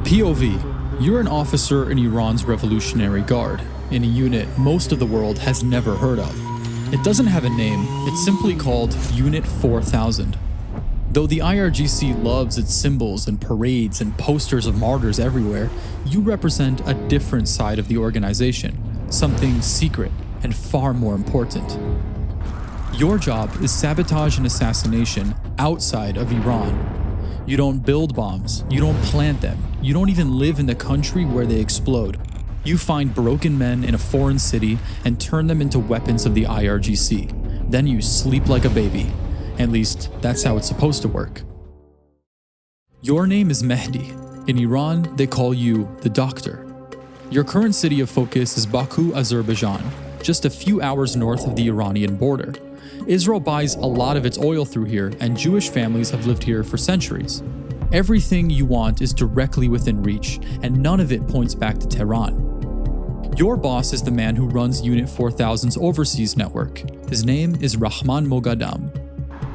POV. You're an officer in Iran's Revolutionary Guard, in a unit most of the world has never heard of. It doesn't have a name, it's simply called Unit 4000. Though the IRGC loves its symbols and parades and posters of martyrs everywhere, you represent a different side of the organization, something secret and far more important. Your job is sabotage and assassination outside of Iran. You don't build bombs, you don't plant them, you don't even live in the country where they explode. You find broken men in a foreign city and turn them into weapons of the IRGC. Then you sleep like a baby. At least, that's how it's supposed to work. Your name is Mehdi. In Iran, they call you the Doctor. Your current city of focus is Baku, Azerbaijan, just a few hours north of the Iranian border. Israel buys a lot of its oil through here, and Jewish families have lived here for centuries. Everything you want is directly within reach, and none of it points back to Tehran. Your boss is the man who runs Unit 4000's overseas network. His name is Rahman Moghadam.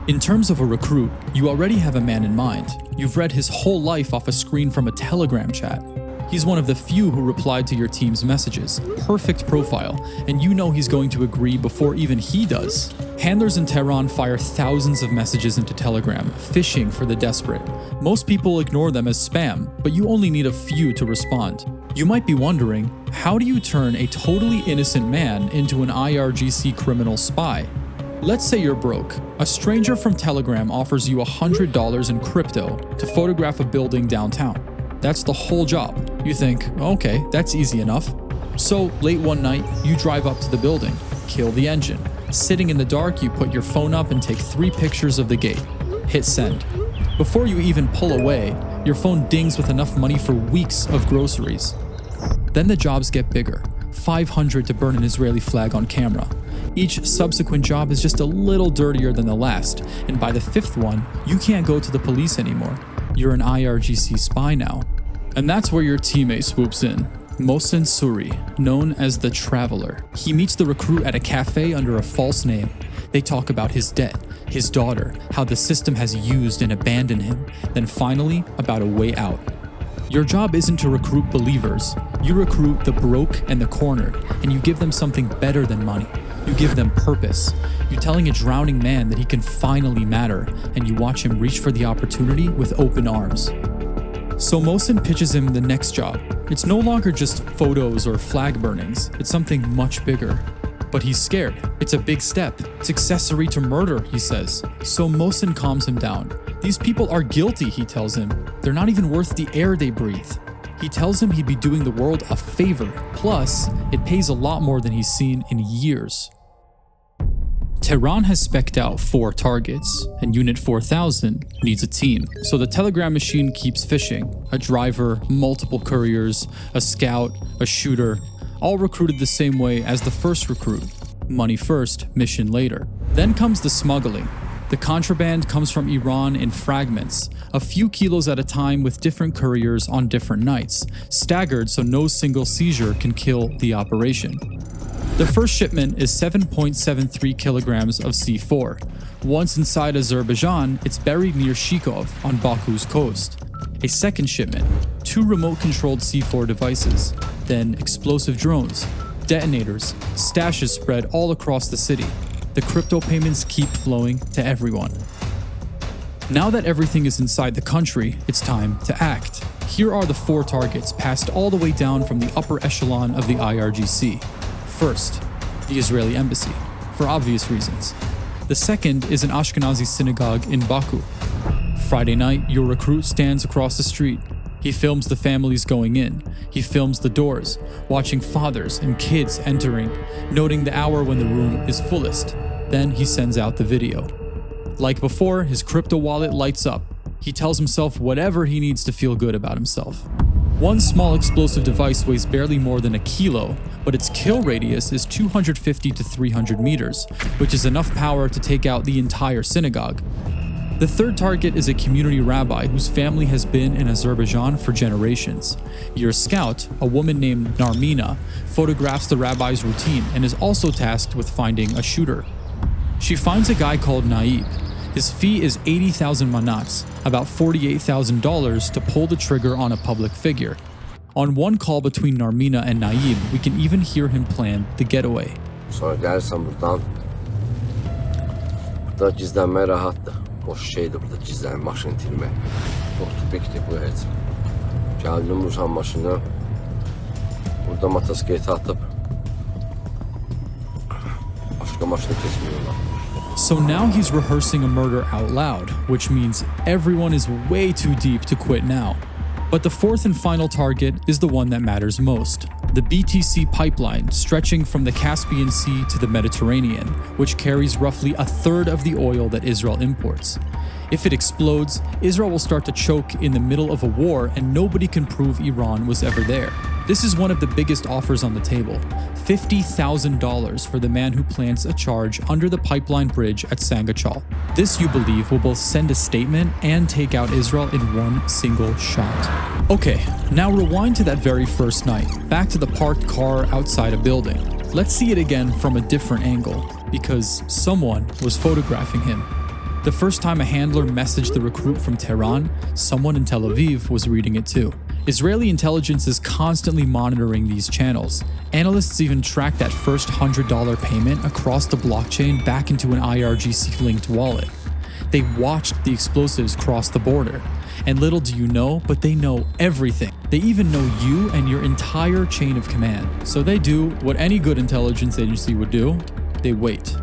In terms of a recruit, you already have a man in mind. You've read his whole life off a screen from a Telegram chat. He's one of the few who replied to your team's messages. Perfect profile, and you know he's going to agree before even he does. Handlers in Tehran fire thousands of messages into Telegram, fishing for the desperate. Most people ignore them as spam, but you only need a few to respond. You might be wondering, how do you turn a totally innocent man into an IRGC criminal spy? Let's say you're broke. A stranger from Telegram offers you $100 in crypto to photograph a building downtown. That's the whole job. You think, okay, that's easy enough. So, late one night, you drive up to the building, kill the engine. Sitting in the dark, you put your phone up and take 3 pictures of the gate. Hit send. Before you even pull away, your phone dings with enough money for weeks of groceries. Then the jobs get bigger. 500 to burn an Israeli flag on camera. Each subsequent job is just a little dirtier than the last, and by the 5th one, you can't go to the police anymore. You're an IRGC spy now. And that's where your teammate swoops in. Mohsen Suri, known as the Traveler. He meets the recruit at a cafe under a false name. They talk about his debt, his daughter, how the system has used and abandoned him, then finally about a way out. Your job isn't to recruit believers. You recruit the broke and the cornered, and you give them something better than money. You give them purpose. You're telling a drowning man that he can finally matter, and you watch him reach for the opportunity with open arms. So Mohsen pitches him the next job. It's no longer just photos or flag burnings, it's something much bigger. But he's scared. It's a big step. It's accessory to murder, he says. So Mohsen calms him down. These people are guilty, he tells him. They're not even worth the air they breathe. He tells him he'd be doing the world a favor. Plus, it pays a lot more than he's seen in years. Tehran has spec'd out 4 targets, and Unit 4000 needs a team. So the Telegram machine keeps fishing. A driver, multiple couriers, a scout, a shooter, all recruited the same way as the first recruit. Money first, mission later. Then comes the smuggling. The contraband comes from Iran in fragments, a few kilos at a time with different couriers on different nights, staggered so no single seizure can kill the operation. The first shipment is 7.73 kilograms of C4. Once inside Azerbaijan, it's buried near Shikov on Baku's coast. A second shipment, 2 remote-controlled C4 devices, then explosive drones, detonators, stashes spread all across the city. The crypto payments keep flowing to everyone. Now that everything is inside the country, it's time to act. Here are the 4 targets passed all the way down from the upper echelon of the IRGC. First, the Israeli embassy, for obvious reasons. The second is an Ashkenazi synagogue in Baku. Friday night, your recruit stands across the street. He films the families going in. He films the doors, watching fathers and kids entering, noting the hour when the room is fullest. Then he sends out the video. Like before, his crypto wallet lights up. He tells himself whatever he needs to feel good about himself. One small explosive device weighs barely more than a kilo, but its kill radius is 250 to 300 meters, which is enough power to take out the entire synagogue. The third target is a community rabbi whose family has been in Azerbaijan for generations. Your scout, a woman named Narmina, photographs the rabbi's routine and is also tasked with finding a shooter. She finds a guy called Naib. His fee is 80,000 manats, about $48,000 to pull the trigger on a public figure. On one call between Narmina and Naim, we can even hear him plan the getaway. Sonra gelirsen buradan. Burada gizlenme rahattır. Boş şeydir burada gizlenme, maşın itirme. Çok tüpektir bu heç. Geldim Rusan maşını. Burada motosiklet atıp başka maşına kesmiyorlar. So now he's rehearsing a murder out loud, which means everyone is way too deep to quit now. But the fourth and final target is the one that matters most. The BTC pipeline stretching from the Caspian Sea to the Mediterranean, which carries roughly a third of the oil that Israel imports. If it explodes, Israel will start to choke in the middle of a war and nobody can prove Iran was ever there. This is one of the biggest offers on the table, $50,000 for the man who plants a charge under the pipeline bridge at Sangachal. This, you believe, will both send a statement and take out Israel in one single shot. Okay, now rewind to that very first night, back to the parked car outside a building. Let's see it again from a different angle, because someone was photographing him. The first time a handler messaged the recruit from Tehran, someone in Tel Aviv was reading it too. Israeli intelligence is constantly monitoring these channels. Analysts even track that first $100 payment across the blockchain back into an IRGC-linked wallet. They watched the explosives cross the border. And little do you know, but they know everything. They even know you and your entire chain of command. So they do what any good intelligence agency would do. They wait.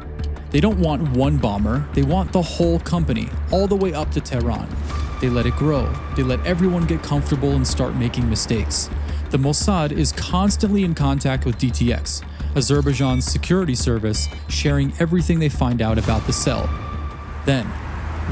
They don't want one bomber, they want the whole company, all the way up to Tehran. They let it grow. They let everyone get comfortable and start making mistakes. The Mossad is constantly in contact with DTX, Azerbaijan's security service, sharing everything they find out about the cell. Then,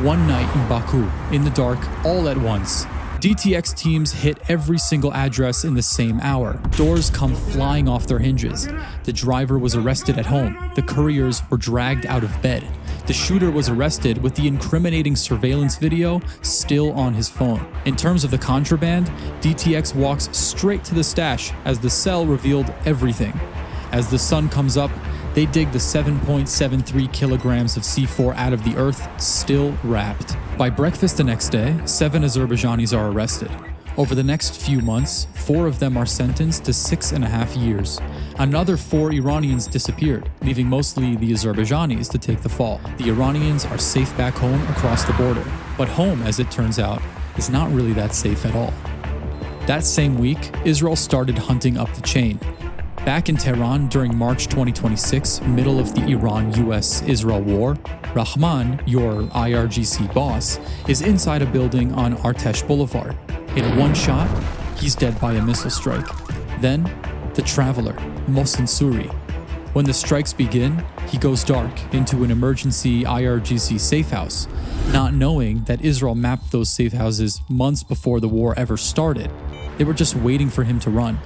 one night in Baku, in the dark, all at once, DTX teams hit every single address in the same hour. Doors come flying off their hinges. The driver was arrested at home. The couriers were dragged out of bed. The shooter was arrested with the incriminating surveillance video still on his phone. In terms of the contraband, DTX walks straight to the stash as the cell revealed everything. As the sun comes up, they dig the 7.73 kilograms of C4 out of the earth, still wrapped. By breakfast the next day, 7 Azerbaijanis are arrested. Over the next few months, 4 of them are sentenced to 6.5 years. Another 4 Iranians disappeared, leaving mostly the Azerbaijanis to take the fall. The Iranians are safe back home across the border. But home, as it turns out, is not really that safe at all. That same week, Israel started hunting up the chain. Back in Tehran during March 2026, middle of the Iran-US-Israel war, Rahman, your IRGC boss, is inside a building on Artesh Boulevard. In one shot, he's dead by a missile strike. Then, the traveler, Mohsen Suri. When the strikes begin, he goes dark into an emergency IRGC safe house, not knowing that Israel mapped those safe houses months before the war ever started. They were just waiting for him to run.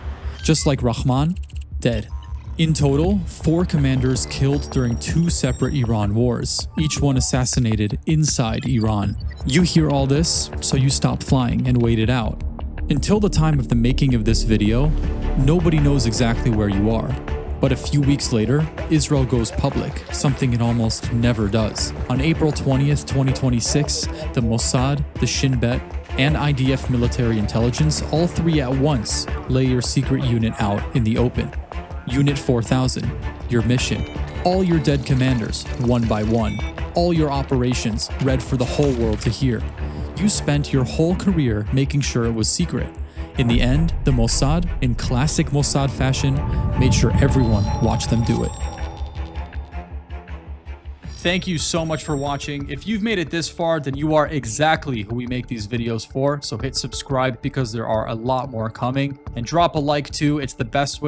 Just like Rahman, dead. In total, 4 commanders killed during 2 separate Iran wars, each one assassinated inside Iran. You hear all this, so you stop flying and wait it out. Until the time of the making of this video, nobody knows exactly where you are. But a few weeks later, Israel goes public, something it almost never does. On April 20th, 2026, the Mossad, the Shin and IDF military intelligence, all 3 at once, lay your secret unit out in the open. Unit 4000, your mission, all your dead commanders, one by one, all your operations read for the whole world to hear. You spent your whole career making sure it was secret. In the end, the Mossad, in classic Mossad fashion, made sure everyone watched them do it. Thank you so much for watching. If you've made it this far, then you are exactly who we make these videos for. So hit subscribe because there are a lot more coming. And drop a like too. It's the best way to